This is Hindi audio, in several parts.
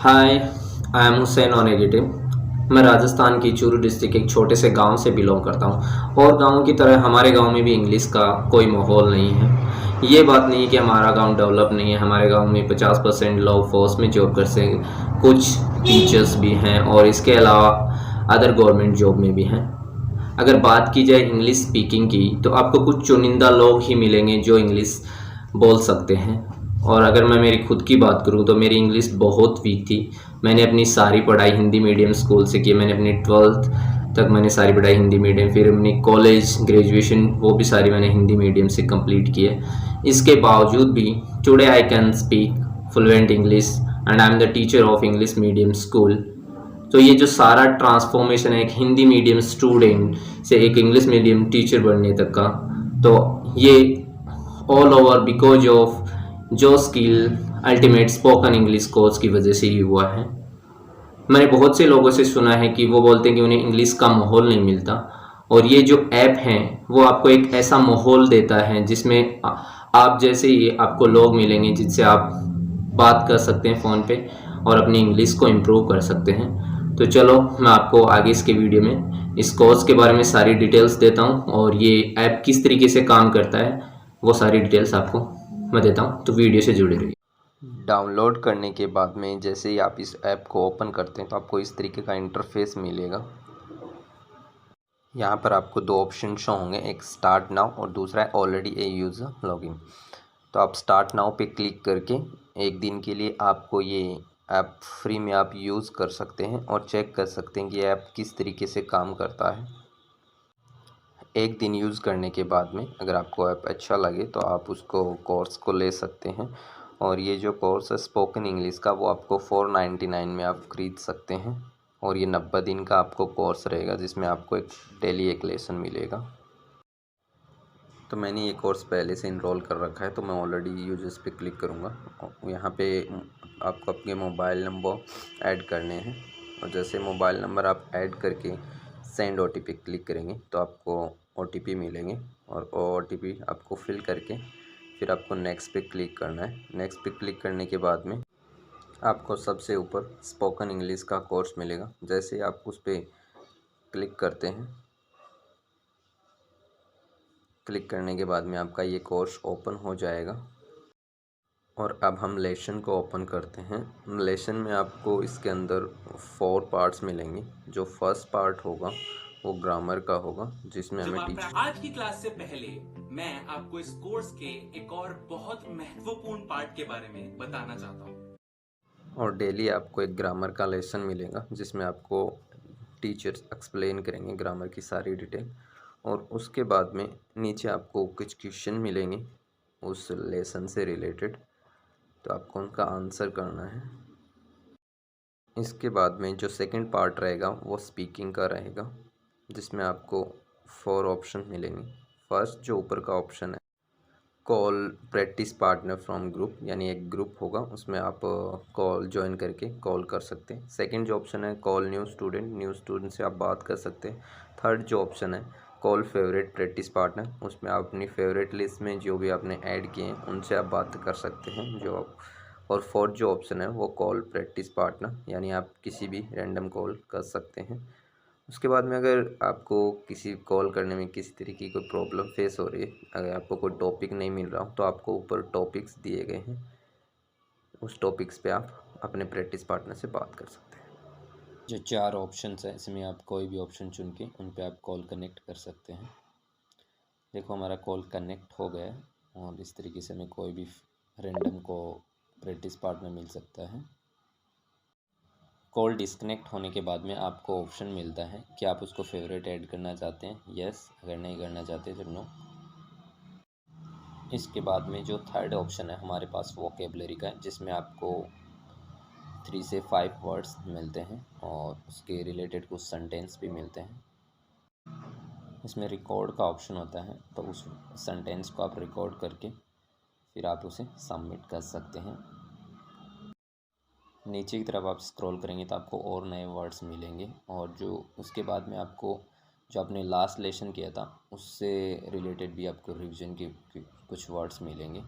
Hi, I am Hussain on editing. मैं राजस्थान की चूरू डिस्ट्रिक्ट एक छोटे से गांव से बिलोंग करता हूं और गांव की तरह हमारे गांव में भी इंग्लिश का कोई माहौल नहीं है। ये बात नहीं है कि हमारा गांव डेवलप नहीं है। हमारे गांव में 50% लोग फोर्स में जॉब करते हैं, कुछ टीचर्स भी हैं और इसके अलावा अदर गवर्नमेंट जॉब में भी हैं। अगर बात की जाए इंग्लिश स्पीकिंग की तो आपको कुछ चुनिंदा लोग ही मिलेंगे जो इंग्लिश बोल सकते हैं। और अगर मैं मेरी खुद की बात करूं तो मेरी इंग्लिश बहुत वीक थी। मैंने अपनी सारी पढ़ाई हिंदी मीडियम स्कूल से की। मैंने अपनी 12th तक मैंने सारी पढ़ाई हिंदी मीडियम, फिर अपनी कॉलेज ग्रेजुएशन वो भी सारी मैंने हिंदी मीडियम से कंप्लीट की है। इसके बावजूद भी today I can speak fluent English and I am the teacher of English medium school. तो ये जो सारा ट्रांसफॉर्मेशन है एक हिंदी मीडियम स्टूडेंट से एक इंग्लिश मीडियम टीचर बनने तक का, तो ये ऑल ओवर बिकॉज ऑफ जो skill ultimate spoken English course की वजह से ही हुआ है। मैंने बहुत से लोगों से सुना है कि वो बोलते हैं कि उन्हें इंग्लिश का माहौल नहीं मिलता, और ये जो ऐप हैं वो आपको एक ऐसा माहौल देता है जिसमें आप जैसे ही आपको लोग मिलेंगे जिनसे आप बात कर सकते हैं फ़ोन पे और अपनी इंग्लिश को इम्प्रूव कर सकते हैं। तो चलो मैं आपको आगे इसके वीडियो में इस कोर्स के बारे में सारी डिटेल्स देता हूँ और ये ऐप किस तरीके से काम करता है वो सारी डिटेल्स आपको मैं देता हूँ, तो वीडियो से जुड़े रहिए। डाउनलोड करने के बाद में जैसे ही आप इस ऐप को ओपन करते हैं तो आपको इस तरीके का इंटरफेस मिलेगा। यहाँ पर आपको दो ऑप्शन शो होंगे, एक स्टार्ट नाउ और दूसरा है ऑलरेडी ए यूज़र लॉगिन। तो आप स्टार्ट नाउ पे क्लिक करके एक दिन के लिए आपको ये ऐप फ्री में आप यूज़ कर सकते हैं और चेक कर सकते हैं कि ये ऐप किस तरीके से काम करता है। एक दिन यूज़ करने के बाद में अगर आपको ऐप अच्छा लगे तो आप उसको कोर्स को ले सकते हैं। और ये जो कोर्स है स्पोकन इंग्लिश का वो आपको 499 में आप ख़रीद सकते हैं। और ये 90 दिन का आपको कोर्स रहेगा जिसमें आपको एक डेली एक लेसन मिलेगा। तो मैंने ये कोर्स पहले से इनरोल कर रखा है तो मैं ऑलरेडी यूजर्स पे क्लिक करूँगा। यहाँ पे आपको अपने मोबाइल नंबर ऐड करने हैं और जैसे मोबाइल नंबर आप ऐड करके सेंड ओटीपी क्लिक करेंगे तो आपको ओटीपी मिलेंगे और ओटीपी आपको फिल करके फिर आपको नेक्स्ट पे क्लिक करना है। नेक्स्ट पे क्लिक करने के बाद में आपको सबसे ऊपर स्पोकन इंग्लिश का कोर्स मिलेगा। जैसे आप उस पर क्लिक करते हैं, क्लिक करने के बाद में आपका ये कोर्स ओपन हो जाएगा। और अब हम लेसन को ओपन करते हैं। लेसन में आपको इसके अंदर 4 पार्ट्स मिलेंगे। जो फर्स्ट पार्ट होगा वो ग्रामर का होगा जिसमें हमें टीच आज की क्लास से पहले मैं आपको इस कोर्स के एक और बहुत महत्वपूर्ण पार्ट के बारे में बताना चाहता हूँ। और डेली आपको एक ग्रामर का लेसन मिलेगा जिसमें आपको टीचर्स एक्सप्लेन करेंगे ग्रामर की सारी डिटेल। और उसके बाद में नीचे आपको कुछ क्वेश्चन मिलेंगे उस लेसन से रिलेटेड, तो आपको उनका आंसर करना है। इसके बाद में जो सेकंड पार्ट रहेगा वो स्पीकिंग का रहेगा जिसमें आपको 4 ऑप्शन मिलेंगे। फर्स्ट जो ऊपर का ऑप्शन है call practice partner from group, यानी एक ग्रुप होगा उसमें आप कॉल ज्वाइन करके कॉल कर सकते हैं। सेकंड जो ऑप्शन है कॉल न्यू स्टूडेंट से आप बात कर सकते हैं। थर्ड जो ऑप्शन है कॉल फेवरेट प्रैक्टिस पार्टनर, उसमें आप अपनी फेवरेट लिस्ट में जो भी आपने ऐड किए हैं उनसे आप बात कर सकते हैं जो आप। और फोर्थ जो ऑप्शन है वो कॉल प्रैक्टिस पार्टनर, यानी आप किसी भी रैंडम कॉल कर सकते हैं। उसके बाद में अगर आपको किसी कॉल करने में किसी तरीके की कोई प्रॉब्लम फेस हो रही है, अगर आपको कोई टॉपिक नहीं मिल रहा हो तो आपको ऊपर टॉपिक्स दिए गए हैं, उस टॉपिक्स पे आप अपने प्रैक्टिस पार्टनर से बात कर सकते हैं। जो 4 ऑप्शंस हैं इसमें आप कोई भी ऑप्शन चुन के उन पे आप कॉल कनेक्ट कर सकते हैं। देखो हमारा कॉल कनेक्ट हो गया है और इस तरीके से हमें कोई भी रैंडम को प्रैक्टिस पार्टनर मिल सकता है। कॉल डिस्कनेक्ट होने के बाद में आपको ऑप्शन मिलता है कि आप उसको फेवरेट ऐड करना चाहते हैं, यस, अगर नहीं करना चाहते तो नो। इसके बाद में जो थर्ड ऑप्शन है हमारे पास वोकेबलरी का है जिसमें आपको 3 से 5 वर्ड्स मिलते हैं और उसके रिलेटेड कुछ सेंटेंस भी मिलते हैं। इसमें रिकॉर्ड का ऑप्शन होता है तो उस सेंटेंस को आप रिकॉर्ड करके फिर आप उसे सबमिट कर सकते हैं। नीचे की तरफ आप स्क्रॉल करेंगे तो आपको और नए वर्ड्स मिलेंगे और जो उसके बाद में आपको जो आपने लास्ट लेसन किया था उससे रिलेटेड भी आपको रिवीजन के कुछ वर्ड्स मिलेंगे।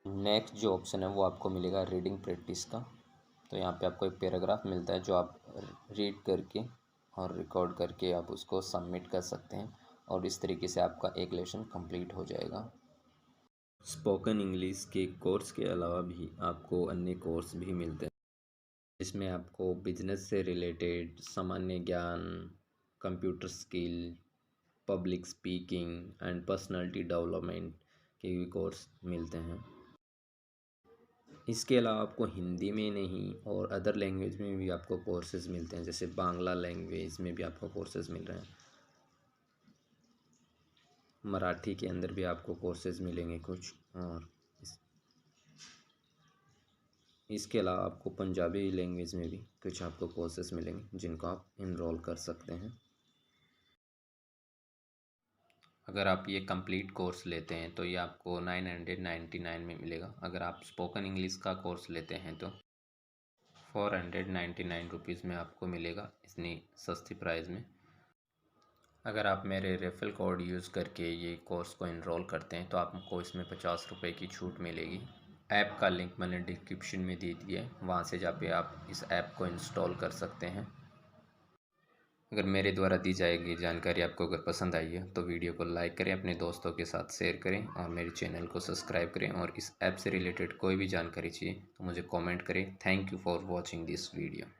नेक्स्ट जो ऑप्शन है वो आपको मिलेगा रीडिंग प्रैक्टिस का। तो यहाँ पे आपको एक पैराग्राफ मिलता है जो आप रीड करके और रिकॉर्ड करके आप उसको सबमिट कर सकते हैं और इस तरीके से आपका एक लेसन कंप्लीट हो जाएगा। स्पोकन इंग्लिश के कोर्स के अलावा भी आपको अन्य कोर्स भी मिलते हैं, जिसमें आपको बिजनेस से रिलेटेड सामान्य ज्ञान, computer skill, public speaking and personality development के भी कोर्स मिलते हैं। इसके अलावा आपको हिंदी में नहीं और अदर लैंग्वेज में भी आपको कोर्सेज मिलते हैं, जैसे बांग्ला लैंग्वेज में भी आपको कोर्सेज मिल रहे हैं, मराठी के अंदर भी आपको कोर्सेज मिलेंगे कुछ, और इसके अलावा आपको पंजाबी लैंग्वेज में भी कुछ आपको कोर्सेज मिलेंगे जिनको आप इनरोल कर सकते हैं। अगर आप ये कंप्लीट कोर्स लेते हैं तो ये आपको 999 में मिलेगा। अगर आप स्पोकन इंग्लिश का कोर्स लेते हैं तो 499 रुपीज़ में आपको मिलेगा, इतनी सस्ती प्राइस में। अगर आप मेरे रेफरल कोड यूज़ करके ये कोर्स को इनरोल करते हैं तो आपको इसमें 50 रुपये की छूट मिलेगी। ऐप का लिंक मैंने डिस्क्रिप्शन में दे दिया है, वहाँ से जाके आप इस ऐप को इंस्टॉल कर सकते हैं। अगर मेरे द्वारा दी जाएगी जानकारी आपको अगर पसंद आई है तो वीडियो को लाइक करें, अपने दोस्तों के साथ शेयर करें और मेरे चैनल को सब्सक्राइब करें, और इस ऐप से रिलेटेड कोई भी जानकारी चाहिए तो मुझे कमेंट करें। Thank you for watching this video.